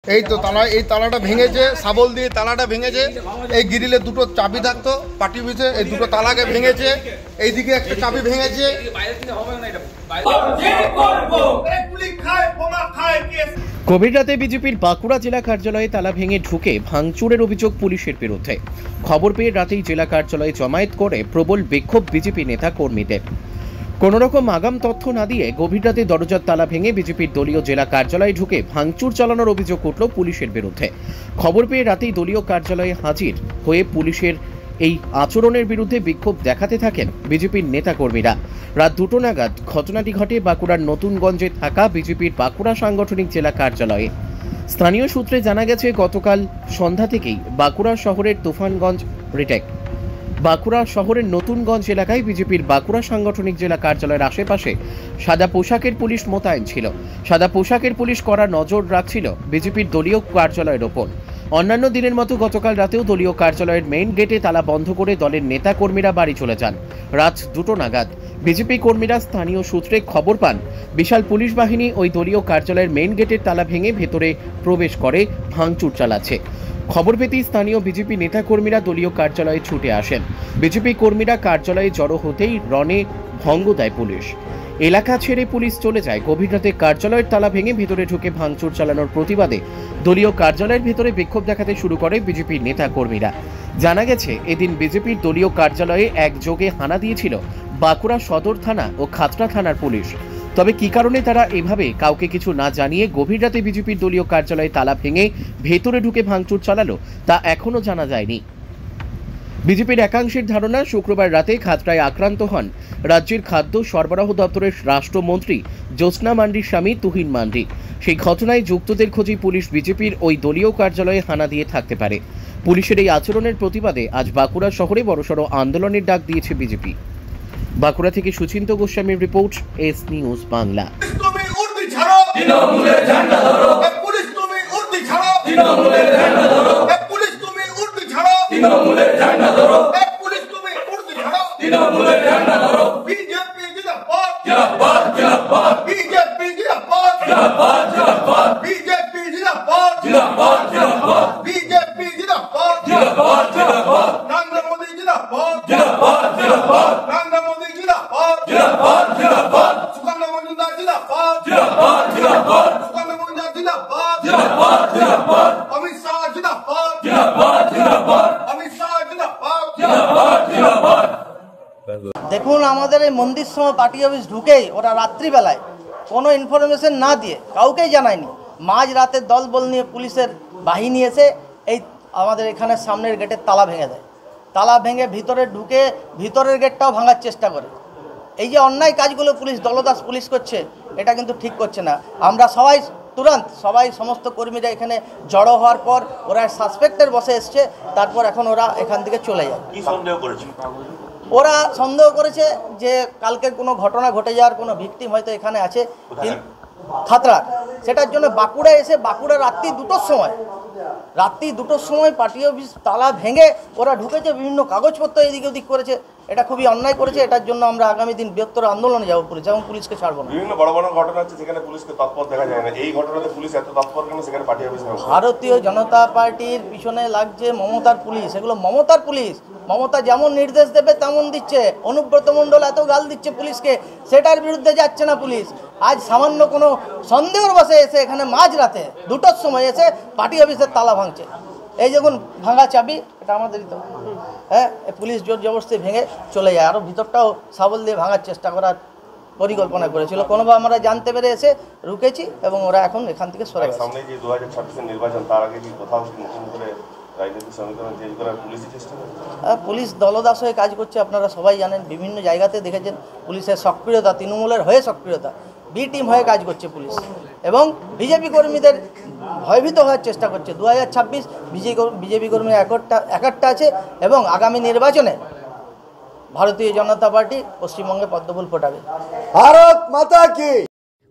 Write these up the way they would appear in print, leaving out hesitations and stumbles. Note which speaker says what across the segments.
Speaker 1: এই তো তালা, এই তালাটা ভেঙেছে, শাবল দিয়ে তালাটা ভেঙেছে। এই গ্রিলে দুটো চাবি থাকতো পাটি পিছে, এই দুটো তালাকে ভেঙেছে। এইদিকে একটা চাবি ভেঙেছে।
Speaker 2: গভীর রাতে বিজেপির বাঁকুড়া জেলা কার্যালয়ে তালা ভেঙে ঢুকে ভাঙচুরের অভিযোগ পুলিশের বিরুদ্ধে। খবর পেয়ে রাতেই জেলা কার্যালয়ে জমায়েত করে প্রবল বিক্ষোভ বিজেপি নেতা কর্মীদের। কোন রকম আগাম তথ্য না দিয়ে গভীর রাতে দরজার তালা ভেঙে বিজেপির দলীয় জেলা কার্যালয়ে ঢুকে ভাঙচুর চালানোর অভিযোগ উঠল পুলিশের বিরুদ্ধে। খবর পেয়ে রাতেই দলীয় কার্যালয়ে হাজির হয়ে পুলিশের এই আচরণের বিরুদ্ধে বিক্ষোভ দেখাতে থাকেন বিজেপির নেতাকর্মীরা। রাত 2টো নাগাদ ঘটনাটি ঘটে বাঁকুড়ার নতুনগঞ্জে থাকা বিজেপির বাঁকুড়া সাংগঠনিক জেলা কার্যালয়ে। স্থানীয় সূত্রে জানা গেছে, গতকাল সন্ধ্যা থেকেই বাঁকুড়া শহরের তুফানগঞ্জ রিটেক বাঁকুড়া শহরের নতুনগঞ্জ এলাকায় বিজেপির বাঁকুড়া সাংগঠনিক জেলা কার্যালয়ের আশেপাশে সাদা পোশাকের পুলিশ মোতায়েন ছিল। সাদা পোশাকের পুলিশ কড়া নজর রাখছিল বিজেপির দলীয় কার্যালয়ের ওপর। অন্যান্য দিনের মতো গতকাল রাতেও দলীয় কার্যালয়ের মেইন গেটে তালা বন্ধ করে দলের নেতা কর্মীরা বাড়ি চলে যান। রাত 2টো নাগাদ বিজেপি কর্মীরা স্থানীয় সূত্রে খবর পান বিশাল পুলিশ বাহিনী ওই দলীয় কার্যালয়ের মেইন গেটের তালা ভেঙে ভেতরে প্রবেশ করে ভাঙচুর চালাচ্ছে। খবর পেতেই স্থানীয় বিজেপি নেতাকর্মীরা দলীয় কার্যালয়ে ছুটে আসেন। বিজেপি কর্মীরা কার্যালয়ে জড়ো হতেই রণে ভঙ্গ দেয় পুলিশ। এলাকা ছেড়ে পুলিশ চলে যায়। গভীর রাতে কার্যালয়ের তালা ভেঙে ভেতরে ঢুকে ভাঙচুর চালানোর প্রতিবাদে দলীয় কার্যালয়ের ভেতরে বিক্ষোভ দেখাতে শুরু করে বিজেপির নেতাকর্মীরা। জানা গেছে, এদিন বিজেপির দলীয় কার্যালয়ে একযোগে হানা দিয়েছিল বাঁকুড়া সদর থানা ও খাতড়া থানার পুলিশ। তবে কি কারণে তারা এভাবে কাউকে কিছু না জানিয়ে গভীর রাতে বিজেপির দলীয় কার্যালয়ে তালা ভেঙে ভেতরে ঢুকে ভাঙচুর চালালো তা এখনো জানা যায়নি। বিজেপির একাংশের ধারণা, শুক্রবার রাতে খাতড়ায় আক্রান্ত হন রাজ্যের খাদ্য সরবরাহ দপ্তরের রাষ্ট্রমন্ত্রী জ্যোৎস্না মান্ডির স্বামী তুহিন মান্ডি। সেই ঘটনায় যুক্তদের খোঁজে পুলিশ বিজেপির ওই দলীয় কার্যালয়ে হানা দিয়ে থাকতে পারে। পুলিশের এই আচরণের প্রতিবাদে আজ বাঁকুড়া শহরে বড়সড় আন্দোলনের ডাক দিয়েছে বিজেপি। বাঁকুড়া থেকে সুচিন্ত গোস্বামীর রিপোর্ট, এস নিউজ বাংলা।
Speaker 3: দেখুন, আমাদের এই মন্দির সময় পার্টি অফিস ঢুকেই ওরা রাত্রিবেলায় কোনো ইনফরমেশন না দিয়ে কাউকেই জানায়নি, মাঝ রাতের দলবল নিয়ে পুলিশের বাহিনী এসে এই আমাদের এখানে সামনের গেটের তালা ভেঙে দেয়। তালা ভেঙে ভিতরে ঢুকে ভিতরের গেটটাও ভাঙার চেষ্টা করে। এই যে অন্যায় কাজগুলো পুলিশ দলদাস পুলিশ করছে, এটা কিন্তু ঠিক করছে না। আমরা সবাই সমস্ত কর্মীরা এখানে জড়ো হওয়ার পর ওরা সাসপেক্টের বসে এসছে, তারপর এখন ওরা এখান থেকে চলে যায়। কি সন্দেহ করেছে? ওরা সন্দেহ করেছে যে কালকের কোনো ঘটনা ঘটে যাওয়ার কোনো ভিকটিম হয়তো এখানে আছে খাতড়ার। সেটার জন্য বাঁকুড়া এসে বাঁকুড়া রাত্রি 2টোর সময় পার্টি অফিস তালা ভেঙে ওরা ঢুকেছে, বিভিন্ন কাগজপত্র এদিকে ওদিক করেছে। এটা খুবই অন্যায় করেছে। এটার জন্য আমরা আগামী দিন বৃহত্তর আন্দোলনে যাবো পুলিশ এবং পুলিশকে ছাড়বো না।
Speaker 4: বিভিন্ন বড় বড় ঘটনা হচ্ছে যেখানে পুলিশকে তৎপর দেখা যায় না, এই ঘটনাতে পুলিশ এত তৎপর কেন? সেখানে পার্টি অফিস
Speaker 3: ভারতীয় জনতা পার্টির পিছনে লাগছে মমতার পুলিশ। এগুলো মমতার পুলিশ। মমতা যেমন নির্দেশ দেবে তেমন দিচ্ছে। অনুব্রত মণ্ডল এত গাল দিচ্ছে পুলিশকে, সেটার বিরুদ্ধে যাচ্ছে না পুলিশ। আজ সামান্য কোনো সন্দেহের বসে এসে এখানে মাঝ রাতে 2টোর সময় এসে পার্টি অফিসের তালা ভাঙছে। এই যখন ভাঙা চাবি, এটা আমাদেরই তো। হ্যাঁ, পুলিশ জোর জবরদস্তি ভেঙে চলে যায়। আরও ভিতরটাও শাবল দিয়ে ভাঙার চেষ্টা করার পরিকল্পনা করেছিল। কোনোভাবে আমরা জানতে পেরে এসে রুকেছি এবং ওরা এখন এখান থেকে সরে গেছে।
Speaker 4: সামনে যে 2026 নির্বাচন, তার আগে কি কোথাও নতুন করে রাজনৈতিক সমীকরণ চেঞ্জ করার পুলিশই চেষ্টা করে?
Speaker 3: পুলিশ দলদাস হয়ে কাজ করছে, আপনারা সবাই জানেন। বিভিন্ন জায়গাতে দেখেছেন পুলিশের সক্রিয়তা, তৃণমূলের হয়ে সক্রিয়তা, বি টিম হয়ে কাজ করছে পুলিশ এবং বিজেপি কর্মীদের ভয়ভীত হওয়ার চেষ্টা করছে। 2026 বিজেপি কর্মী একটা আছে এবং আগামী নির্বাচনে ভারতীয় জনতা পার্টি পশ্চিমবঙ্গে পদ্মফুল ফোটাবে।
Speaker 5: ভারত মাতা কি।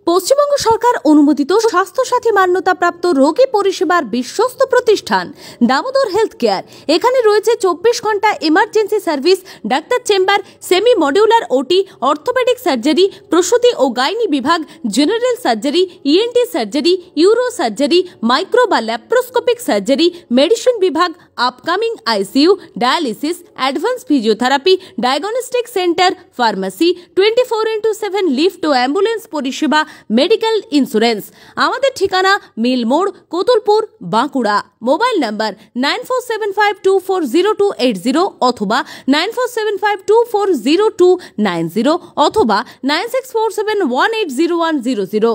Speaker 5: পশ্চিমবঙ্গ সরকার অনুমোদিত স্বাস্থ্যসাথী মান্যতাপ্রাপ্ত রোগী পরিষেবার বিশ্বস্ত প্রতিষ্ঠান দামোদর হেলথ কেয়ার। এখানে রয়েছে 24 ঘন্টা emergency service, doctor chamber, semi modular OT, orthopaedic surgery, প্রসূতি ও গাইনি বিভাগ, general surgery, ENT surgery, uro surgery, micro বা ল্যাপ্রোস্কোপিক সার্জারি, মেডিসিন বিভাগ, upcoming ICU, dialysis, advance physiotherapy, diagnostic centre, pharmacy, 24/7 lift ও ambulance পরিষেবা, মেডিকেল ইন্স্যুরেন্স। আমাদের ঠিকানা মিল মোড়, কোতুলপুর, বাঁকুড়া। মোবাইল নাম্বার 9475240280 অথবা 9475240290 অথবা 9647180100।